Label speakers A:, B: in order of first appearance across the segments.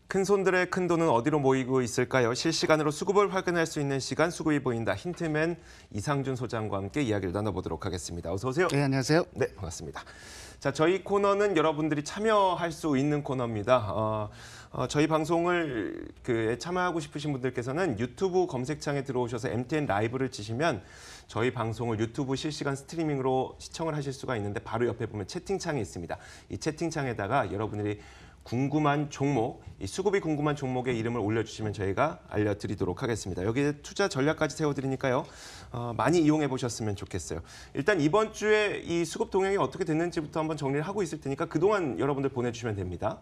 A: 큰손들의 큰돈은 어디로 모이고 있을까요? 실시간으로 수급을 확인할 수 있는 시간 수급이 보인다. 힌트맨 이상준 소장과 함께 이야기를 나눠보도록 하겠습니다. 어서 오세요.
B: 네, 안녕하세요.
A: 네, 반갑습니다. 자, 저희 코너는 여러분들이 참여할 수 있는 코너입니다. 저희 방송을 참여하고 싶으신 분들께서는 유튜브 검색창에 들어오셔서 MTN 라이브를 치시면 저희 방송을 유튜브 실시간 스트리밍으로 시청을 하실 수가 있는데 바로 옆에 보면 채팅창이 있습니다. 이 채팅창에다가 여러분들이 궁금한 종목, 이 수급이 궁금한 종목의 이름을 올려주시면 저희가 알려드리도록 하겠습니다. 여기에 투자 전략까지 세워드리니까요. 많이 이용해 보셨으면 좋겠어요. 일단 이번 주에 이 수급 동향이 어떻게 됐는지부터 한번 정리를 하고 있을 테니까 그동안 여러분들 보내주시면 됩니다.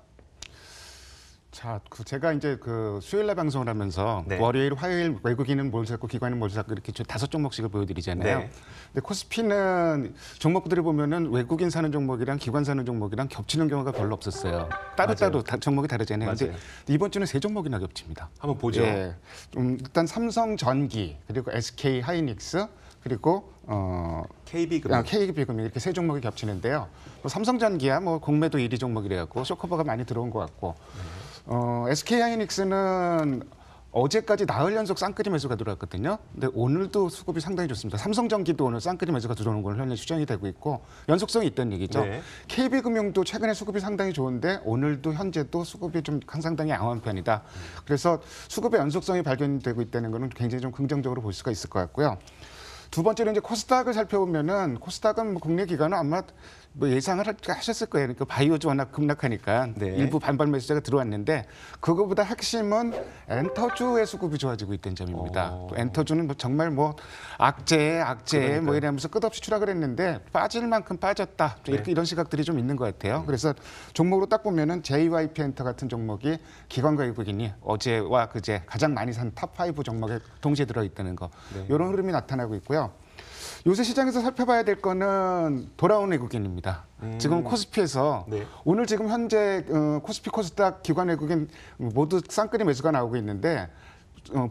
B: 자, 제가 이제 수요일날 방송을 하면서
A: 네.
B: 월요일, 화요일 외국인은 뭘 샀고 기관은 뭘 샀고 이렇게 5종목씩을 보여드리잖아요.
A: 네.
B: 근데 코스피는 종목들을 보면은 외국인 사는 종목이랑 기관 사는 종목이랑 겹치는 경우가 별로 없었어요. 따로따로 종목이 다르잖아요.
A: 맞아요.
B: 근데 이번 주는 3종목이나 겹칩니다.
A: 한번 보죠.
B: 예. 일단 삼성전기, 그리고 SK하이닉스, 그리고
A: KB금융.
B: KB금융 이렇게 3종목이 겹치는데요. 삼성전기야 공매도 1위 종목이래갖고 쇼커버가 많이 들어온 것 같고 SK하이닉스는 어제까지 나흘 연속 쌍끌이 매수가 들어왔거든요. 근데 오늘도 수급이 상당히 좋습니다. 삼성전기도 오늘 쌍끌이 매수가 들어오는 걸 현재 추정이 되고 있고 연속성이 있다는 얘기죠.
A: 네.
B: KB금융도 최근에 수급이 상당히 좋은데 오늘도 현재도 수급이 좀 상당히 양호한 편이다. 그래서 수급의 연속성이 발견되고 있다는 것은 굉장히 좀 긍정적으로 볼 수가 있을 것 같고요. 두 번째로 이제 코스닥을 살펴보면은 코스닥은 국내 기관은 아마 예상을 하셨을 거예요. 그러니까 바이오주 워낙 급락하니까
A: 네.
B: 일부 반발 매수자가 들어왔는데 그거보다 핵심은 엔터주의 수급이 좋아지고 있다는 점입니다. 또 엔터주는 정말 악재 이러면서 끝없이 추락을 했는데 빠질 만큼 빠졌다.
A: 네.
B: 이런 시각들이 좀 있는 것 같아요. 그래서 종목으로 딱 보면은 JYP 엔터 같은 종목이 기관과 외국인이 어제와 그제 가장 많이 산 탑5 종목에 동시에 들어있다는 거.
A: 네.
B: 이런 흐름이 나타나고 있고요. 요새 시장에서 살펴봐야 될 거는 돌아온 외국인입니다. 지금 코스피에서
A: 네.
B: 오늘 지금 현재 코스피 코스닥 기관 외국인 모두 쌍끌이 매수가 나오고 있는데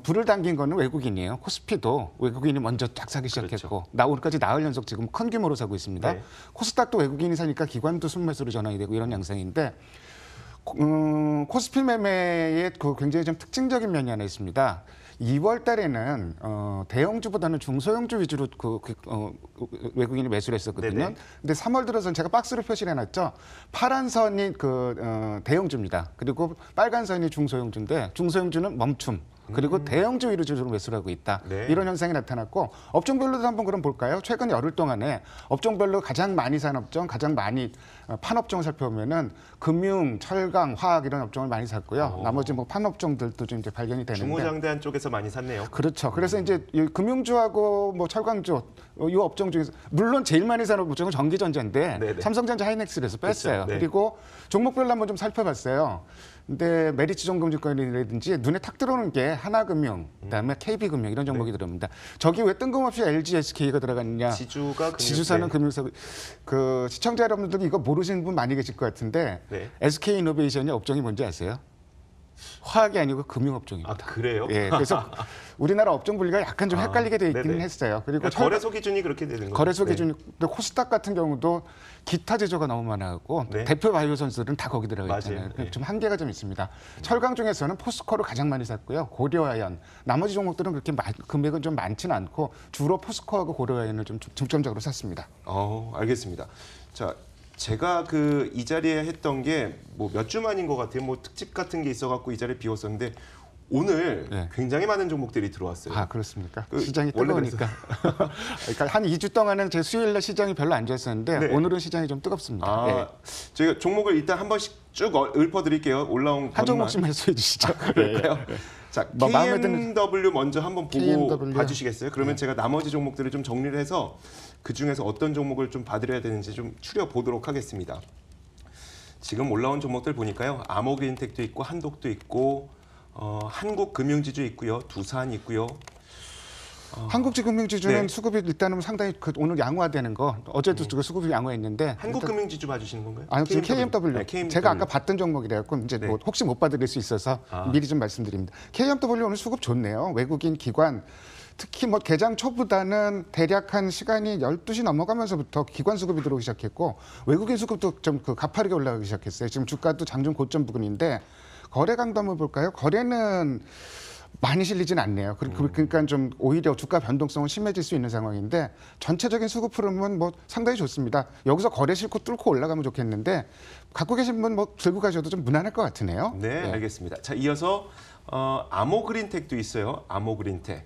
B: 불을 당긴 거는 외국인이에요. 코스피도 외국인이 먼저 쫙 사기 시작했고
A: 그렇죠.
B: 오늘까지 나흘 연속 지금 큰 규모로 사고 있습니다.
A: 네.
B: 코스닥도 외국인이 사니까 기관도 순매수로 전환이 되고 이런 양상인데 코스피 매매의 굉장히 좀 특징적인 면이 하나 있습니다. 2월 달에는 대형주보다는 중소형주 위주로 외국인이 매수를 했었거든요.
A: 네네.
B: 근데 3월 들어서는 제가 박스로 표시를 해놨죠. 파란 선이 대형주입니다. 그리고 빨간 선이 중소형주인데 중소형주는 멈춤. 그리고 대형주 위주로 매수를 하고 있다.
A: 네.
B: 이런 현상이 나타났고 업종별로도 한번 그럼 볼까요? 최근 열흘 동안에 업종별로 가장 많이 산 업종, 가장 많이 판 업종을 살펴보면은 금융, 철강, 화학 이런 업종을 많이 샀고요. 나머지 판 업종들도 좀 이제 발견이 되는데.
A: 중소장대한 쪽에서 많이 샀네요.
B: 그렇죠. 그래서 이제 이 금융주하고 철강주 이 업종 중에서 물론 제일 많이 산 업종은 전기전자인데
A: 네네.
B: 삼성전자 하이닉스에서 뺐어요.
A: 그렇죠. 네.
B: 그리고 종목별로 한번 좀 살펴봤어요. 근데 메리츠 정금증권이라든지 눈에 탁 들어오는 게 하나금융, 그다음에 KB금융 이런 종목이 들어옵니다. 저기 왜 뜬금없이 LG, SK가 들어갔느냐? 지주사는 금융사. 시청자 여러분들 이거 모르시는 분 많이 계실 것 같은데
A: 네.
B: SK이노베이션이 업종이 뭔지 아세요? 화학이 아니고 금융업종입니다.
A: 아, 그래요?
B: 예, 그래서 우리나라 업종 분리가 약간 좀 헷갈리게 돼 있기는
A: 네네.
B: 했어요. 그리고
A: 거래소 기준이 그렇게 되는 거죠.
B: 거래소
A: 네.
B: 기준, 코스닥 같은 경우도 기타 제조가 너무 많아갖고
A: 네.
B: 대표 바이오 선수들은 다 거기 들어가 있잖아요.
A: 맞아요. 네.
B: 좀 한계가 좀 있습니다. 철강 중에서는 포스코를 가장 많이 샀고요. 고려아연, 나머지 종목들은 그렇게 금액은 좀 많지는 않고 주로 포스코하고 고려아연을 좀 중점적으로 샀습니다.
A: 알겠습니다. 자, 제가 이 자리에 했던 게 몇 주 만인 것 같아요. 특집 같은 게 있어갖고 이 자리에 비웠었는데 오늘
B: 네.
A: 굉장히 많은 종목들이 들어왔어요.
B: 아, 그렇습니까?
A: 그
B: 시장이
A: 원래
B: 뜨거우니까. 그러니까 한 2주 동안은 제 수요일날 시장이 별로 안 좋았었는데
A: 네.
B: 오늘은 시장이 좀 뜨겁습니다. 예.
A: 제가 종목을 일단 한 번씩 쭉 읊어드릴게요. 올라온
B: 한
A: 것만.
B: 종목씩 말씀해 주시죠.
A: 그럴까요? 자,
B: 마음에 드는
A: KMW 먼저 한번 보고
B: KMW.
A: 봐주시겠어요? 그러면 제가 나머지 종목들을 좀 정리를 해서 그 중에서 어떤 종목을 좀 봐드려야 되는지 좀 추려 보도록 하겠습니다. 지금 올라온 종목들 보니까요, 아모그인텍도 있고 한독도 있고 한국금융지주 있고요, 두산 있고요.
B: 한국지금융지주는
A: 네.
B: 수급이 일단은 상당히 오늘 양호화되는 거 어제도 수급이 양호했는데
A: 한국금융지주 봐주시는 건가요?
B: 아니 지금 KMW.
A: 네, KMW.
B: 제가 아까 봤던 종목이래갖고 이제
A: 네.
B: 혹시 못 봐드릴 수 있어서 미리 좀 말씀드립니다. KMW 오늘 수급 좋네요. 외국인 기관 특히 개장 초보다는 대략 한 시간이 12시 넘어가면서부터 기관 수급이 들어오기 시작했고 외국인 수급도 좀 가파르게 올라가기 시작했어요. 지금 주가도 장중 고점 부근인데 거래 강도 한번 볼까요? 거래는 많이 실리진 않네요. 그러니까 좀 오히려 주가 변동성은 심해질 수 있는 상황인데 전체적인 수급 흐름은 뭐 상당히 좋습니다. 여기서 거래 실고 뚫고 올라가면 좋겠는데 갖고 계신 분 뭐 들고 가셔도 좀 무난할 것 같으네요.
A: 네, 알겠습니다. 자, 이어서 아모그린텍도 있어요. 아모그린텍.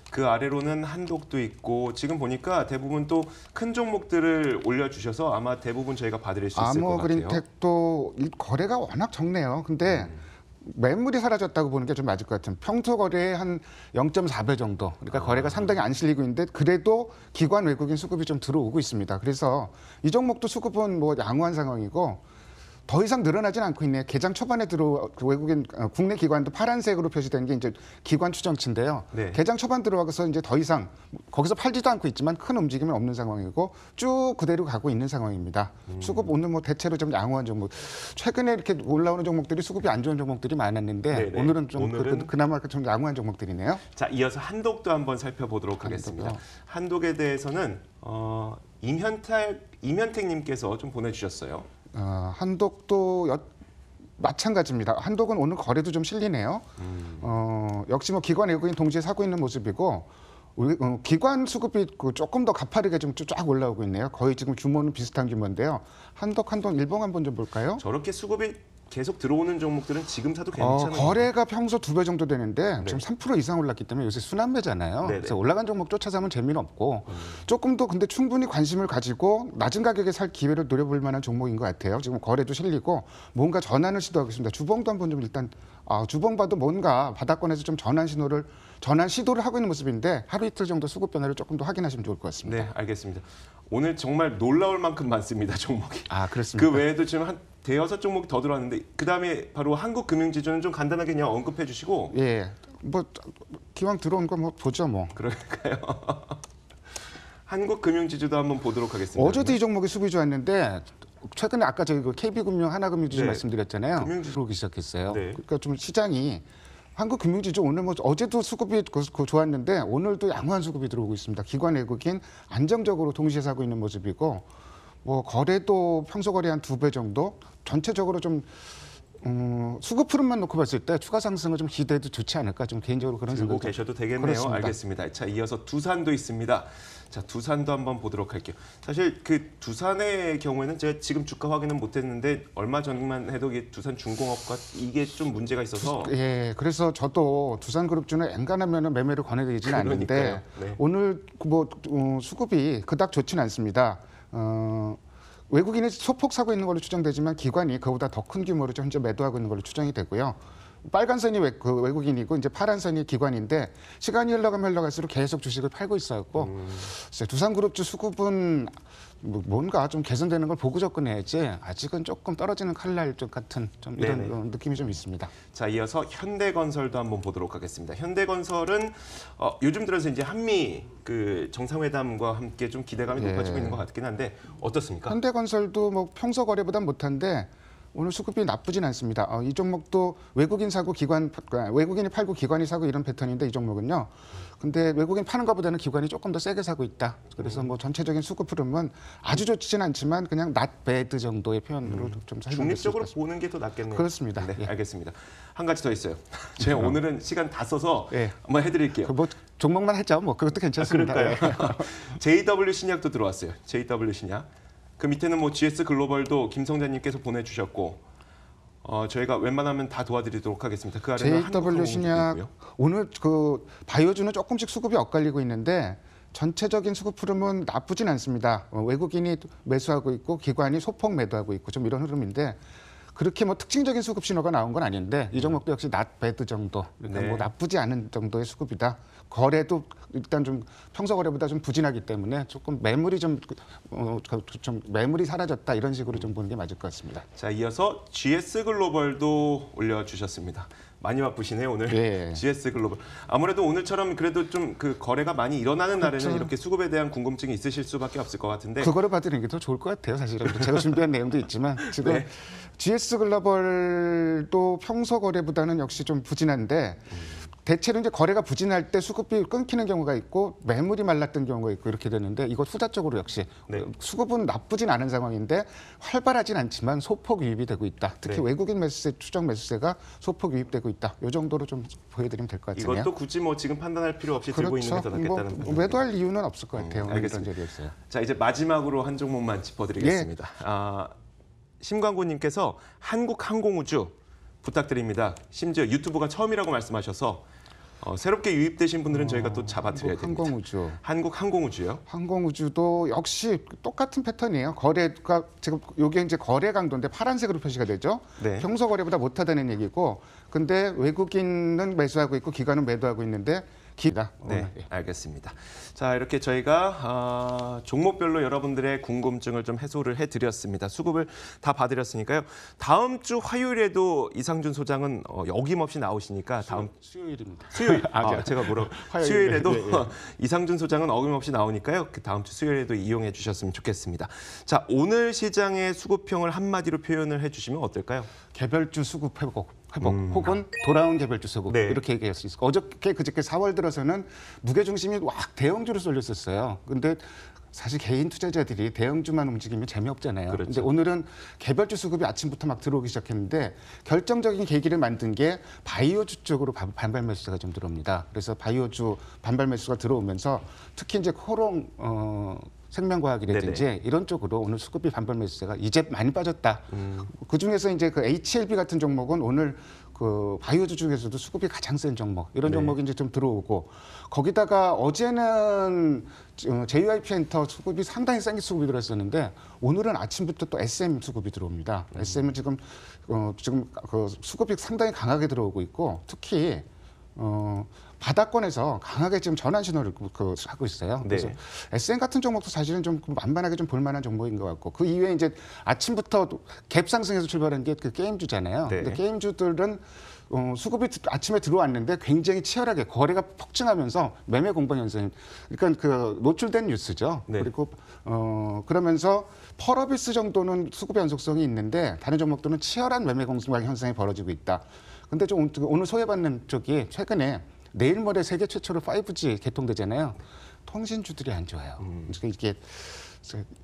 A: 그 아래로는 한독도 있고 지금 보니까 대부분 또 큰 종목들을 올려주셔서 아마 대부분 저희가 봐드릴 수 있을 것 같아요.
B: 아모그린텍도 거래가 워낙 적네요. 근데 매물이 사라졌다고 보는 게 좀 맞을 것 같은. 평소 거래의 한 0.4배 정도. 그러니까 거래가 상당히 안 실리고 있는데 그래도 기관 외국인 수급이 좀 들어오고 있습니다. 그래서 이 종목도 수급은 뭐 양호한 상황이고 더 이상 늘어나진 않고 있네요. 개장 초반에 외국인 국내 기관도 파란색으로 표시된 게 이제 기관 추정치인데요.
A: 네.
B: 개장 초반 들어가서 이제 더 이상 거기서 팔지도 않고 있지만 큰 움직임은 없는 상황이고 쭉 그대로 가고 있는 상황입니다. 수급 오늘 뭐 대체로 좀 양호한 종목. 최근에 이렇게 올라오는 종목들이 수급이 안 좋은 종목들이 많았는데
A: 네네.
B: 오늘은 좀
A: 오늘은
B: 그나마 좀 양호한 종목들이네요.
A: 자, 이어서 한독도 한번 살펴보도록 하겠습니다. 한독에 대해서는 임현택님께서 좀 보내주셨어요.
B: 한독도 마찬가지입니다. 한독은 오늘 거래도 좀 실리네요. 역시 뭐 기관 외국인 동시에 사고 있는 모습이고 기관 수급이 조금 더 가파르게 좀 쫙 올라오고 있네요. 거의 지금 규모는 비슷한 규모인데요. 한독 일봉 한번 좀 볼까요?
A: 저렇게 수급이 계속 들어오는 종목들은 지금 사도 괜찮아요.
B: 거래가 평소 2배 정도 되는데 지금 3% 이상 올랐기 때문에 요새 순환매잖아요.
A: 네네.
B: 그래서 올라간 종목 쫓아 사면 재미는 없고 조금 더 근데 충분히 관심을 가지고 낮은 가격에 살 기회를 노려볼 만한 종목인 것 같아요. 지금 거래도 실리고 뭔가 전환을 시도하고 있습니다. 주봉도 한번 좀 일단 주봉 봐도 뭔가 바닥권에서 좀 전환 시도를 하고 있는 모습인데 하루 이틀 정도 수급 변화를 조금 더 확인하시면 좋을 것 같습니다.
A: 네, 알겠습니다. 오늘 정말 놀라울 만큼 많습니다, 종목이.
B: 그렇습니다.
A: 그 외에도 지금 한 대여섯 종목이 더 들어왔는데 그다음에 바로 한국금융지주는 좀 간단하게 그냥 언급해 주시고.
B: 예, 뭐 기왕 들어온 거 뭐 보죠 뭐.
A: 그럴까요? 한국금융지주도 한번 보도록 하겠습니다.
B: 어제도 이 종목이 수급이 좋았는데 최근에 아까 저희 KB금융, 하나금융지주
A: 네.
B: 말씀드렸잖아요.
A: 금융지주.
B: 들어오기 시작했어요.
A: 네.
B: 그러니까 좀 시장이 한국금융지주 오늘 뭐 어제도 수급이 좋았는데 오늘도 양호한 수급이 들어오고 있습니다. 기관 외국인 안정적으로 동시에 사고 있는 모습이고 뭐 거래도 평소 거래 한 2배 정도 전체적으로 좀 수급 흐름만 놓고 봤을 때 추가 상승을 좀 기대해도 좋지 않을까 좀 개인적으로 그런
A: 들고
B: 생각이
A: 계셔도 되겠네요.
B: 그렇습니다.
A: 알겠습니다. 자, 이어서 두산도 있습니다. 자, 두산도 한번 보도록 할게요. 사실 그 두산의 경우에는 제가 지금 주가 확인은 못했는데 얼마 전만 해도 이게 두산중공업과 이게 좀 문제가 있어서
B: 예, 그래서 저도 두산그룹주는 엔간하면 매매를 권해드리지는 않는데
A: 그러니까요. 네.
B: 오늘 뭐 수급이 그닥 좋지는 않습니다. 외국인이 소폭 사고 있는 걸로 추정되지만 기관이 그보다 더 큰 규모로 현재 매도하고 있는 걸로 추정이 되고요. 빨간 선이 외국인이고 이제 파란 선이 기관인데 시간이 흘러갈수록 계속 주식을 팔고 있어갖고 두산그룹주 수급은 뭔가 좀 개선되는 걸 보고 접근해야지 아직은 조금 떨어지는 칼날 쪽 같은 좀 이런
A: 네네.
B: 느낌이 좀 있습니다.
A: 자, 이어서 현대건설도 한번 보도록 하겠습니다. 현대건설은 요즘 들어서 이제 한미 그 정상회담과 함께 좀 기대감이
B: 예.
A: 높아지고 있는 것 같긴 한데 어떻습니까?
B: 현대건설도 뭐 평소 거래보단 못한데 오늘 수급이 나쁘진 않습니다. 이 종목도 외국인 사고 외국인이 팔고 기관이 사고 이런 패턴인데 이 종목은요. 근데 외국인 파는 것보다는 기관이 조금 더 세게 사고 있다. 그래서 뭐 전체적인 수급 흐름은 아주 좋지는 않지만 그냥 not bad 정도의 표현으로 좀 설명드릴 수
A: 중립적으로
B: 있습니다.
A: 보는 게 더 낫겠네요.
B: 그렇습니다.
A: 네,
B: 예.
A: 알겠습니다. 한 가지 더 있어요. 제가 오늘은 시간 다 써서
B: 예.
A: 한번 해드릴게요.
B: 뭐 종목만 했죠. 뭐 그것도 괜찮습니다.
A: 그럴까요? JW 신약도 들어왔어요. JW 신약. 그 밑에는 뭐 GS 글로벌도 김성자님께서 보내주셨고 저희가 웬만하면 다 도와드리도록 하겠습니다. 그 아래는
B: JW 신약
A: 있고요.
B: 오늘 그 바이오주는 조금씩 수급이 엇갈리고 있는데 전체적인 수급 흐름은 나쁘진 않습니다. 외국인이 매수하고 있고 기관이 소폭 매도하고 있고 좀 이런 흐름인데 그렇게 뭐 특징적인 수급 신호가 나온 건 아닌데 이 종목도 역시 not bad 정도 그러니까
A: 네.
B: 뭐 나쁘지 않은 정도의 수급이다. 거래도 일단 좀 평소 거래보다 좀 부진하기 때문에 조금 매물이 좀 매물이 사라졌다 이런 식으로 좀 보는 게 맞을 것 같습니다.
A: 자, 이어서 GS 글로벌도 올려주셨습니다. 많이 바쁘시네요 오늘.
B: 네.
A: GS 글로벌. 아무래도 오늘처럼 그래도 좀 그 거래가 많이 일어나는 날에는
B: 그렇죠.
A: 이렇게 수급에 대한 궁금증이 있으실 수밖에 없을 것 같은데.
B: 그거를 받으는 게 더 좋을 것 같아요. 사실은 제가 준비한 내용도 있지만 지금
A: 네.
B: GS 글로벌도 평소 거래보다는 역시 좀 부진한데 대체로 이제 거래가 부진할 때 수급이 끊기는 경우가 있고 매물이 말랐던 경우가 있고 이렇게 되는데 이것 후자 쪽으로 역시
A: 네.
B: 수급은 나쁘진 않은 상황인데 활발하진 않지만 소폭 유입이 되고 있다. 특히
A: 네.
B: 외국인 매수세 추정 매수세가 소폭 유입되고 있다. 이 정도로 좀 보여드리면 될 것 같으네요.
A: 이것도 굳이 뭐 지금 판단할 필요 없이 들고 있는 게 더 낫겠다는
B: 뭐
A: 판단입니다.
B: 매도할 이유는 없을 것 같아요. 오늘
A: 알겠습니다.
B: 이런 적이 없어요.
A: 자, 이제 마지막으로 한 종목만 짚어드리겠습니다. 심광구님께서 한국항공우주 부탁드립니다. 심지어 유튜브가 처음이라고 말씀하셔서 새롭게 유입되신 분들은 저희가 또 잡아드려야 됩니다.
B: 항공우주.
A: 한국항공우주요?
B: 항공우주도 역시 똑같은 패턴이에요. 거래가 지금 이게 이제 거래 강도인데 파란색으로 표시가 되죠.
A: 네.
B: 평소 거래보다 못하다는 얘기고, 근데 외국인은 매수하고 있고 기관은 매도하고 있는데 기다.
A: 네, 알겠습니다. 자, 이렇게 저희가 종목별로 여러분들의 궁금증을 좀 해소를 해드렸습니다. 수급을 다 봐드렸으니까요. 다음 주 화요일에도 이상준 소장은 어김없이 나오시니까 다음
B: 수요일입니다.
A: 수요일,
B: 아,
A: 제가 뭐라고
B: 화요일,
A: 수요일에도
B: 예, 예.
A: 이상준 소장은 어김없이 나오니까요. 그 다음 주 수요일에도 이용해 주셨으면 좋겠습니다. 자, 오늘 시장의 수급평을 한마디로 표현을 해주시면 어떨까요?
B: 개별주 수급 회복 혹은 돌아온 개별주 수급
A: 네.
B: 이렇게 얘기할 수 있을 거예요. 어저께 그저께 4월 들어서는 무게중심이 확 대형주로 쏠렸었어요. 근데 사실 개인 투자자들이 대형주만 움직이면 재미없잖아요.
A: 그렇죠.
B: 근데 오늘은 개별주 수급이 아침부터 막 들어오기 시작했는데 결정적인 계기를 만든 게 바이오주 쪽으로 반발 매수가 좀 들어옵니다. 그래서 바이오주 반발 매수가 들어오면서 특히 이제 코롱 생명과학이라든지
A: 네네.
B: 이런 쪽으로 오늘 수급이 반발 매수세가 이제 많이 빠졌다. 그 중에서 이제 그 HLB 같은 종목은 오늘 그 바이오주 중에서도 수급이 가장 센 종목 이런
A: 네.
B: 종목이 이제 좀 들어오고 거기다가 어제는 JYP 엔터 수급이 상당히 센 수급이 들어왔었는데 오늘은 아침부터 또 SM 수급이 들어옵니다. SM은 지금 그 수급이 상당히 강하게 들어오고 있고 특히 바닥권에서 강하게 지금 전환 신호를 하고 있어요. 그래서
A: 네.
B: SM 같은 종목도 사실은 좀 만만하게 좀 볼만한 종목인 것 같고 그 이외에 이제 아침부터 갭 상승에서 출발한 게 그 게임주잖아요.
A: 네.
B: 근데 게임주들은 수급이 아침에 들어왔는데 굉장히 치열하게 거래가 폭증하면서 매매 공방 현상, 그러니까 그 노출된 뉴스죠.
A: 네.
B: 그리고 그러면서 펄어비스 정도는 수급의 연속성이 있는데 다른 종목들은 치열한 매매 공방 현상이 벌어지고 있다. 근데 좀 오늘 소외받는 쪽이 최근에 내일 모레 세계 최초로 5G 개통되잖아요. 통신주들이 안 좋아요. 그러니까 이게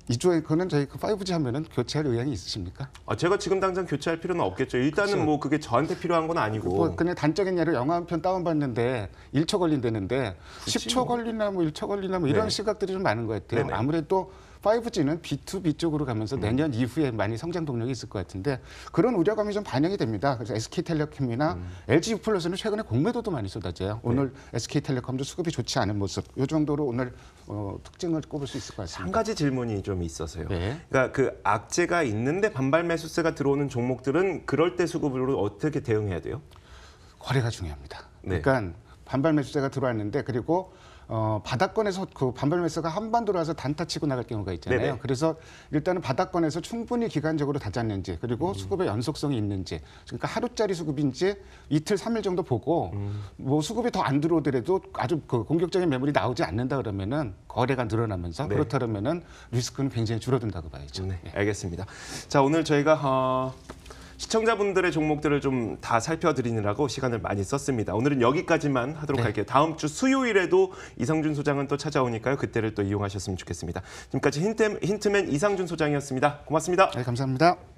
B: 이주에 그는 저희 그 5G 하면은 교체할 의향이 있으십니까?
A: 제가 지금 당장 교체할 필요는 없겠죠. 일단은
B: 그렇죠.
A: 뭐 그게 저한테 필요한 건 아니고.
B: 뭐 그냥 단적인 예로 영화 한 편 다운받는데 1초 걸린다는데
A: 그치,
B: 10초 걸리나 뭐 1초 걸리나 뭐 이런
A: 네.
B: 시각들이 좀 많은 것 같아요.
A: 네네.
B: 아무래도 5G는 B2B 쪽으로 가면서 내년 이후에 많이 성장 동력이 있을 것 같은데 그런 우려감이 좀 반영이 됩니다. 그래서 SK텔레콤이나 LG유플러스는 최근에 공매도도 많이 쏟아져요. 오늘 SK텔레콤도 수급이 좋지 않은 모습. 이 정도로 오늘 특징을 꼽을 수 있을 것
A: 한
B: 같습니다.
A: 가지 질문이 좀 있어서요.
B: 네.
A: 그러니까 그 악재가 있는데 반발 매수세가 들어오는 종목들은 그럴 때 수급으로 어떻게 대응해야 돼요?
B: 거래가 중요합니다.
A: 네.
B: 그러니까 반발 매수세가 들어왔는데 그리고 바닥권에서 그 반발 매수가 한 번 들어와서 단타 치고 나갈 경우가 있잖아요.
A: 네네.
B: 그래서 일단은 바닥권에서 충분히 기간적으로 다졌는지 그리고 수급의 연속성이 있는지 그러니까 하루짜리 수급인지 이틀, 3일 정도 보고 뭐 수급이 더 안 들어오더라도 아주 그 공격적인 매물이 나오지 않는다 그러면은 거래가 늘어나면서
A: 네.
B: 그렇다 그러면은 리스크는 굉장히 줄어든다고 봐야죠.
A: 네, 알겠습니다. 자, 오늘 저희가 시청자분들의 종목들을 좀 다 살펴드리느라고 시간을 많이 썼습니다. 오늘은 여기까지만 하도록
B: 네.
A: 할게요. 다음 주 수요일에도 이상준 소장은 또 찾아오니까요. 그때를 또 이용하셨으면 좋겠습니다. 지금까지 힌트맨 이상준 소장이었습니다. 고맙습니다.
B: 네, 감사합니다.